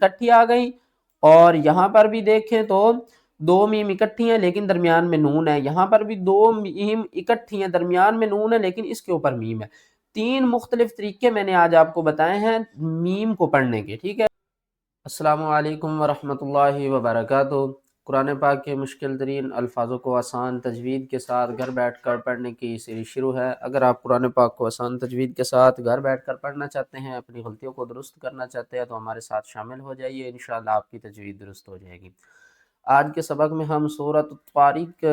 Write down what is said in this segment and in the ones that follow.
اکٹھی آ گئی، اور یہاں پر بھی دیکھیں تو دو میم اکٹھی ہیں لیکن درمیان میں نون ہے، یہاں پر بھی دو میم اکٹھی ہیں درمیان میں نون ہے لیکن اس کے اوپر میم ہے۔ تین مختلف طریقے میں نے آج آپ کو بتائے ہیں میم کو پڑھنے کے، ٹھیک ہے۔ السلام علیکم ورحمۃ اللہ وبرکاتہ۔ قرآن پاک کے مشکل ترین الفاظوں کو آسان تجوید کے ساتھ گھر بیٹھ کر پڑھنے کی سیریز شروع ہے۔ اگر آپ قرآن پاک کو آسان تجوید کے ساتھ گھر بیٹھ کر پڑھنا چاہتے ہیں، اپنی غلطیوں کو درست کرنا چاہتے ہیں، تو ہمارے ساتھ شامل ہو جائیے، انشاءاللہ آپ کی تجوید درست ہو جائے گی۔ آج کے سبق میں ہم سورۃ الطارق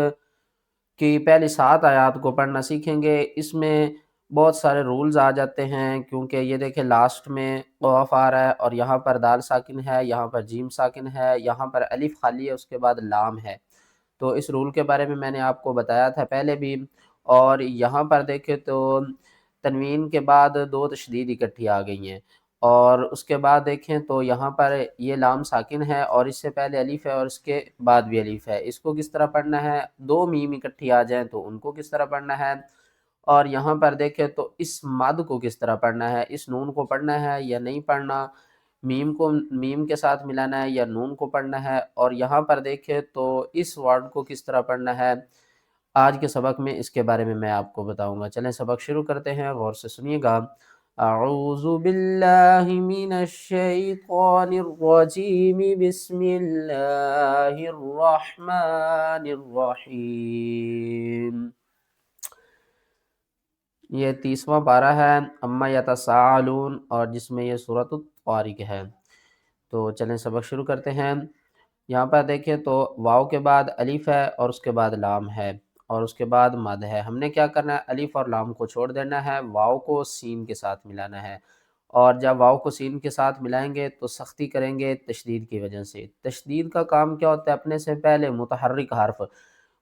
کی پہلی 7 آیات کو پڑھنا سیکھیں گے۔ اس میں بہت سارے رولز آ جاتے ہیں، کیونکہ یہ دیکھیں لاسٹ میں قاف آ رہا ہے اور یہاں پر دال ساکن ہے، یہاں پر جیم ساکن ہے، یہاں پر الف خالی ہے، اس کے بعد لام ہے۔ تو اس رول کے بارے میں نے آپ کو بتایا تھا پہلے بھی۔ اور یہاں پر دیکھیں تو تنوین کے بعد 2 تشدید اکٹھی آ گئی ہیں، اور اس کے بعد دیکھیں تو یہاں پر یہ لام ساکن ہے اور اس سے پہلے الف ہے اور اس کے بعد بھی الف ہے۔ اس کو کس طرح پڑھنا ہے؟ 2 میم اکٹھی آ جائیں تو ان کو کس طرح پڑھنا ہے؟ اور یہاں پر دیکھیں تو اس مد کو کس طرح پڑھنا ہے؟ اس نون کو پڑھنا ہے یا نہیں پڑھنا؟ میم کو میم کے ساتھ ملانا ہے یا نون کو پڑھنا ہے؟ اور یہاں پر دیکھیں تو اس ورڈ کو کس طرح پڑھنا ہے؟ آج کے سبق میں اس کے بارے میں آپ کو بتاؤں گا۔ چلیں سبق شروع کرتے ہیں، غور سے سنیے گا۔ اعوذ باللہ من الشیطان الرجیم، بسم اللہ الرحمن الرحیم۔ یہ 30واں پارہ ہے اما یتساءلون، اور جس میں یہ سورۃ الطارق ہے۔ تو چلیں سبق شروع کرتے ہیں۔ یہاں پر دیکھیں تو واو کے بعد الف ہے اور اس کے بعد لام ہے اور اس کے بعد مد ہے۔ ہم نے کیا کرنا ہے؟ الف اور لام کو چھوڑ دینا ہے، واو کو سین کے ساتھ ملانا ہے، اور جب واو کو سین کے ساتھ ملائیں گے تو سختی کریں گے تشدید کی وجہ سے۔ تشدید کا کام کیا ہوتا ہے؟ اپنے سے پہلے متحرک حرف،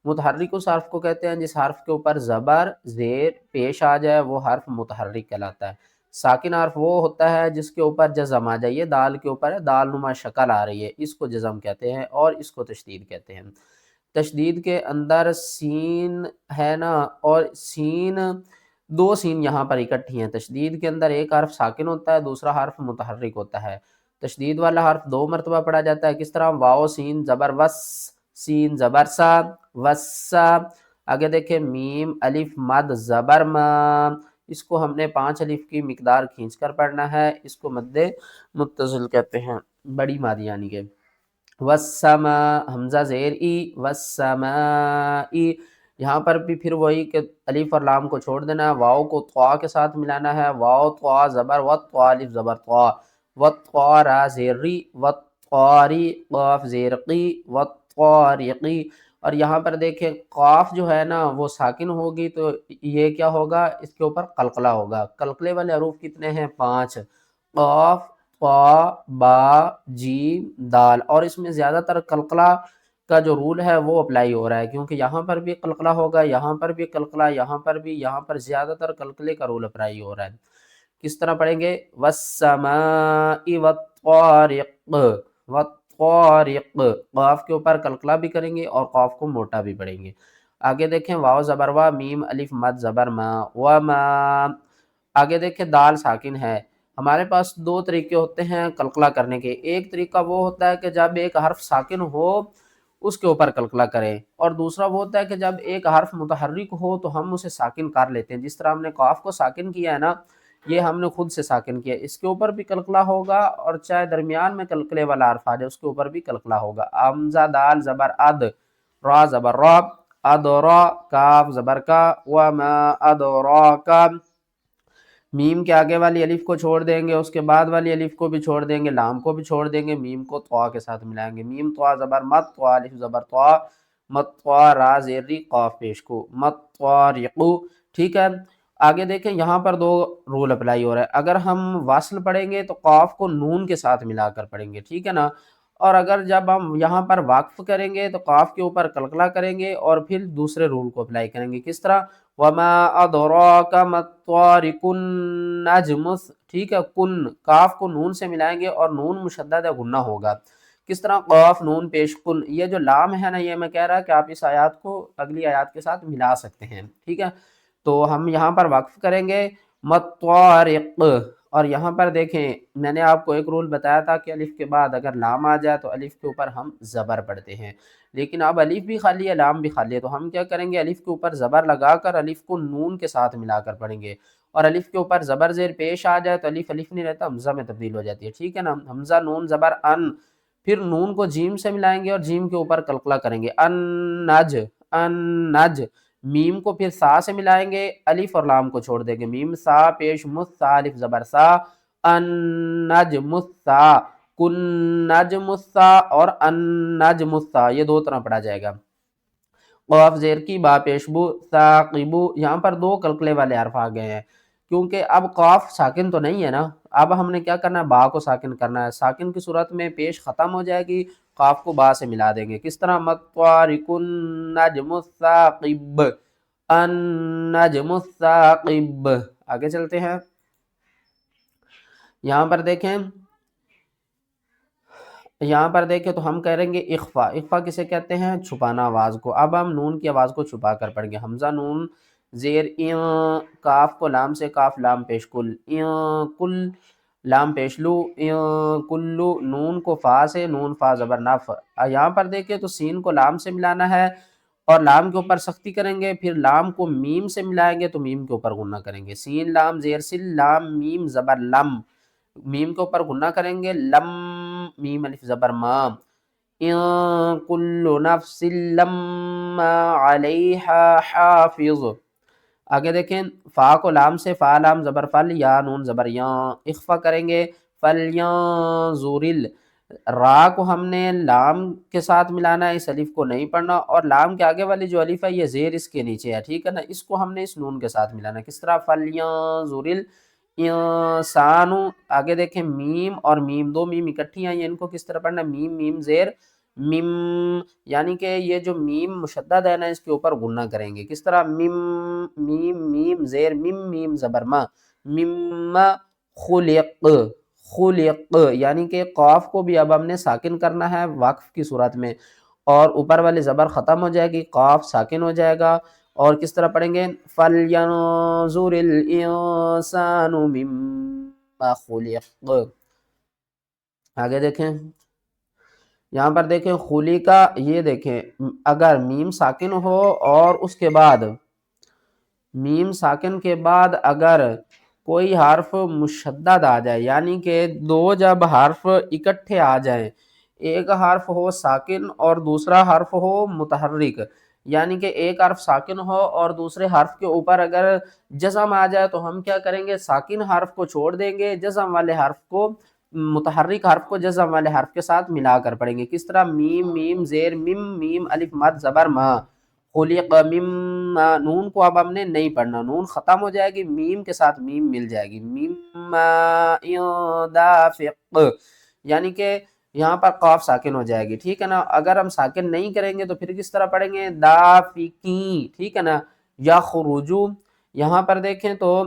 متحرک اس حرف کو کہتے ہیں جس حرف کے اوپر زبر زیر پیش آ جائے، وہ حرف متحرک کہلاتا ہے۔ ساکن حرف وہ ہوتا ہے جس کے اوپر جزم آ جائے، یہ دال کے اوپر ہے، دال نما شکل آ رہی ہے، اس کو جزم کہتے ہیں اور اس کو تشدید کہتے ہیں۔ تشدید کے اندر سین ہے نا، اور سین 2 سین یہاں پر اکٹھی ہیں۔ تشدید کے اندر ایک حرف ساکن ہوتا ہے، دوسرا حرف متحرک ہوتا ہے۔ تشدید والا حرف 2 مرتبہ پڑھا جاتا ہے، کس طرح؟ واو سین زبر وس، سین زبر سا، وسا۔ آگے دیکھیں میم الف مد زبر ما، اس کو ہم نے 5 الف کی مقدار کھینچ کر پڑھنا ہے، اس کو مد متصل کہتے ہیں، بڑی ماد یعنی کہ۔ والسما حمزہ زیر ای، والسمائی، یہاں پر بھی پھر وہی کہ الف اور لام کو چھوڑ دینا ہے، واو کو طوا کے ساتھ ملانا ہے، واو طوا زبر وط، طوا الف زبر طوا، وط را زیر ری، وطاری قاف زیر قی، وطارقی۔ اور یہاں پر دیکھیں قاف جو ہے نا وہ ساکن ہوگی تو یہ کیا ہوگا؟ اس کے اوپر قلقلہ ہوگا۔ قلقلے والے حروف کتنے ہیں؟ 5، قاف، طا، با، جیم، دال، اور اس میں زیادہ تر قلقلہ کا جو رول ہے وہ اپلائی ہو رہا ہے، کیونکہ یہاں پر بھی قلقلہ ہوگا، یہاں پر بھی قلقلہ، یہاں پر بھی، یہاں پر زیادہ تر قلقلے کا رول اپلائی ہو رہا ہے۔ کس طرح پڑھیں گے؟ والسماء والطارق، والطارق، قاف کے اوپر قلقلہ بھی کریں گے اور قاف کو موٹا بھی پڑھیں گے۔ آگے دیکھیں واو زبر وا، میم الف مد زبر ما، وما۔ آگے دیکھیں دال ساکن ہے۔ ہمارے پاس 2 طریقے ہوتے ہیں قلقلہ کرنے کے۔ ایک طریقہ وہ ہوتا ہے کہ جب ایک حرف ساکن ہو اس کے اوپر قلقلہ کریں، اور دوسرا وہ ہوتا ہے کہ جب ایک حرف متحرک ہو تو ہم اسے ساکن کر لیتے ہیں، جس طرح ہم نے قاف کو ساکن کیا ہے نا، یہ ہم نے خود سے ساکن کیا، اس کے اوپر بھی قلقلہ ہوگا، اور چاہے درمیان میں قلقلے والا حرف آ جائے اس کے اوپر بھی قلقلہ ہوگا۔ حمزہ دال زبر اد، را زبر را، ادرا، کاف زبر کا، وما ادراکا۔ میم کے آگے والی الف کو چھوڑ دیں گے، اس کے بعد والی الف کو بھی چھوڑ دیں گے، لام کو بھی چھوڑ دیں گے، میم کو طوا کے ساتھ ملائیں گے۔ میم طوا زبر مت، طوا الف زبر طوا، مت طوا را زیر ری، قاف پیش کو، مت طارقو۔ ٹھیک ہے۔ آگے دیکھیں یہاں پر 2 رول اپلائی ہو رہا ہے۔ اگر ہم واصل پڑھیں گے تو قاف کو نون کے ساتھ ملا کر پڑھیں گے، ٹھیک ہے نا، اور اگر جب ہم یہاں پر وقف کریں گے تو قاف کے اوپر قلقلہ کریں گے اور پھر دوسرے رول کو اپلائی کریں گے۔ کس طرح؟ وما ادراک ما الطارق النجم، ٹھیک ہے، کن، کاف کو نون سے ملائیں گے اور نون مشدد ہے، غنہ ہوگا۔ کس طرح؟ قاف نون پیش کن۔ یہ جو لام ہے نا، یہ میں کہہ رہا کہ آپ اس آیات کو اگلی آیات کے ساتھ ملا سکتے ہیں، ٹھیک ہے۔ تو ہم یہاں پر وقف کریں گے مطارق، اور یہاں پر دیکھیں میں نے آپ کو ایک رول بتایا تھا کہ الف کے بعد اگر لام آ جائے تو الف کے اوپر ہم زبر پڑھتے ہیں، لیکن اب الف بھی خالی ہے لام بھی خالی ہے، تو ہم کیا کریں گے، الف کے اوپر زبر لگا کر الف کو نون کے ساتھ ملا کر پڑھیں گے، اور الف کے اوپر زبر زیر پیش آ جائے تو الف الف نہیں رہتا، حمزہ میں تبدیل ہو جاتی ہے، ٹھیک ہے نا، حمزہ نون زبر ان، پھر نون کو جیم سے ملائیں گے اور جیم کے اوپر قلقلہ کریں گے، ان نج، ان نج، میم کو پھر سا سے ملائیں گے، الف اور لام کو چھوڑ دیں گے، میم سا پیش مس سا الف زبر سا، ان نجم السا، کن نجم السا اور ان نجم السا، یہ دو طرح پڑھا جائے گا، قاف زیر کی با پیش بو ثاقبو، یہاں پر دو قلقلے والے حرف آ گئے ہیں، کیونکہ اب قاف ساکن تو نہیں ہے نا، اب ہم نے کیا کرنا ہے، با کو ساکن کرنا ہے، ساکن کی صورت میں پیش ختم ہو جائے گی، قاف کو با سے ملا دیں گے، کس طرح مطارق النجم الثاقب، النجم الثاقب، آگے چلتے ہیں، یہاں پر دیکھیں تو ہم کریں گے اخفا، اخفا کسے کہتے ہیں، چھپانا آواز کو، اب ہم نون کی آواز کو چھپا کر پڑھیں گے، حمزہ نون زیر کاف کو لام سے، کاف لام پیش کل، کل لام پیش لو، کلو، نون کو فا سے، نون فا زبر نف، یہاں پر دیکھیں تو سین کو لام سے ملانا ہے اور لام کے اوپر سختی کریں گے، پھر لام کو میم سے ملائیں گے تو میم کے اوپر غنہ کریں گے، سین لام زیر سل، لام میم زبر لم، میم کے اوپر غنہ کریں گے، لم میم الف زبر ما، ان کل نفس لما علیہا حافظ، آگے دیکھیں فا کو لام سے، فا لام زبر فل، یا نون زبر یا، اخفا کریں گے، فَلْيَنظُرِ، را کو ہم نے لام کے ساتھ ملانا ہے، اس الف کو نہیں پڑھنا، اور لام کے آگے والی جو الف ہے یہ زیر اس کے نیچے ہے، ٹھیک ہے نا، اس کو ہم نے اس نون کے ساتھ ملانا ہے، کس طرح، فَلْيَنظُرِ الْإِنسَانُ، آگے دیکھیں میم اور میم، دو میم اکٹھی ہیں، یہ ان کو کس طرح پڑھنا ہے، میم میم زیر میم، یعنی کہ یہ جو میم مشدد ہے نا اس کے اوپر غنہ کریں گے، کس طرح، میم میم میم زیر میم میم زبر ما، مم خلق، خلق، یعنی کہ قاف کو بھی اب ہم نے ساکن کرنا ہے وقف کی صورت میں، اور اوپر والی زبر ختم ہو جائے گی، قاف ساکن ہو جائے گا، اور کس طرح پڑھیں گے، فَلْيَنظُرِ الْإِنسَانُ مِمَّا خُلِقَ، آگے دیکھیں، یہاں پر دیکھیں خلی کا، یہ دیکھیں اگر میم ساکن ہو اور اس کے بعد میم ساکن کے بعد اگر کوئی حرف مشدد آ جائے، یعنی کہ دو جب حرف اکٹھے آ جائیں، ایک حرف ہو ساکن اور دوسرا حرف ہو متحرک، یعنی کہ ایک حرف ساکن ہو اور دوسرے حرف کے اوپر اگر جزم آ جائے تو ہم کیا کریں گے، ساکن حرف کو چھوڑ دیں گے، جزم والے حرف کو، متحرک حرف کو جزم والے حرف کے ساتھ ملا کر پڑھیں گے، کس طرح، میم میم زیر میم میم الف مد زبر ما، خلق مم، نون کو اب ہم نے نہیں پڑھنا، نون ختم ہو جائے گی، میم کے ساتھ میم مل جائے گی، مم دافق، یعنی کہ یہاں پر قاف ساکن ہو جائے گی، ٹھیک ہے نا، اگر ہم ساکن نہیں کریں گے تو پھر کس طرح پڑھیں گے، دافقین، ٹھیک ہے نا، یا خروجو، یہاں پر دیکھیں تو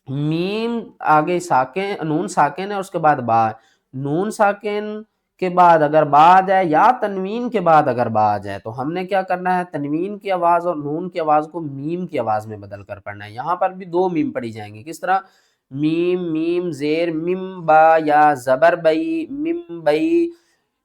میم آگے ساکن، نون ساکن ہے اس کے بعد با، نون ساکن کے بعد اگر با آ جائے یا تنوین کے بعد اگر با آ جائے تو ہم نے کیا کرنا ہے، تنوین کی آواز اور نون کی آواز کو میم کی آواز میں بدل کر پڑھنا ہے، یہاں پر بھی دو میم پڑھی جائیں گی، کس طرح، میم میم زیر مم با یا زبر بئی مم بئی،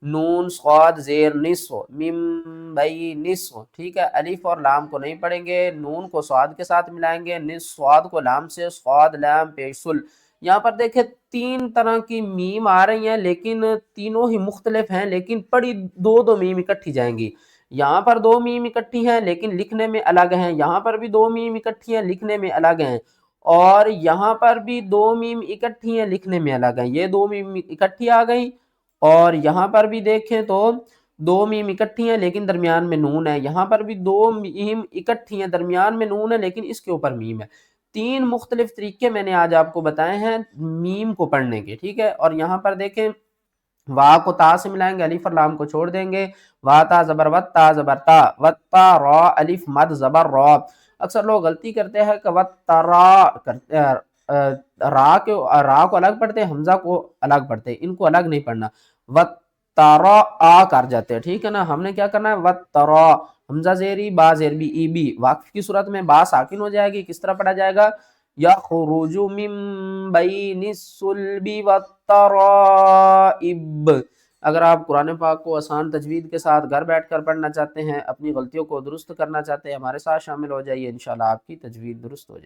نون صاد زیر نصف مم بئی نصف، ٹھیک ہے، الف اور لام کو نہیں پڑھیں گے، نون کو صاد کے ساتھ ملائیں گے، نصف صاد کو لام سے، صاد لام پیشل، یہاں پر دیکھیں تین طرح کی میم آ رہی ہیں لیکن تینوں ہی مختلف ہیں، لیکن پڑھی دو دو میم اکٹھی جائیں گی، یہاں پر دو میم اکٹھی ہیں لیکن لکھنے میں الگ ہیں، یہاں پر بھی دو میم اکٹھی ہیں لکھنے میں الگ ہیں، اور یہاں پر بھی دو میم اکٹھی ہیں لکھنے میں الگ ہیں، یہ دو میم اکٹھی آ گئی، اور یہاں پر بھی دیکھیں تو دو میم اکٹھی ہیں لیکن درمیان میں نون ہے، یہاں پر بھی دو میم اکٹھی ہیں درمیان میں نون ہے لیکن اس کے اوپر میم ہے، تین مختلف طریقے میں نے آج آپ کو بتائے ہیں میم کو پڑھنے کے، ٹھیک ہے، اور یہاں پر دیکھیں وا کو تا سے ملائیں گے، الف اور لام کو چھوڑ دیں گے، وا تا زبر وت تا زبر تا، وت تا را الف مد زبر را، اکثر لوگ غلطی کرتے ہیں کہ وت ترا کرتے ہیں، را کو الگ پڑھتے ہیں، حمزہ کو الگ پڑھتے ہیں، ان کو الگ نہیں پڑھنا، وت ترا آ کر جاتے ہیں، ٹھیک ہے نا، ہم نے کیا کرنا ہے، وت ترا، حمزہ زیری با زیر بی ای بی، واقف کی صورت میں با ساکن ہو جائے گی، کس طرح پڑھا جائے گا، یخرج من بین الصلب والترائب۔ اگر آپ قرآن پاک کو آسان تجوید کے ساتھ گھر بیٹھ کر پڑھنا چاہتے ہیں، اپنی غلطیوں کو درست کرنا چاہتے ہیں، ہمارے ساتھ شامل ہو جائیے، انشاءاللہ آپ کی تجوید درست ہو جائے گی۔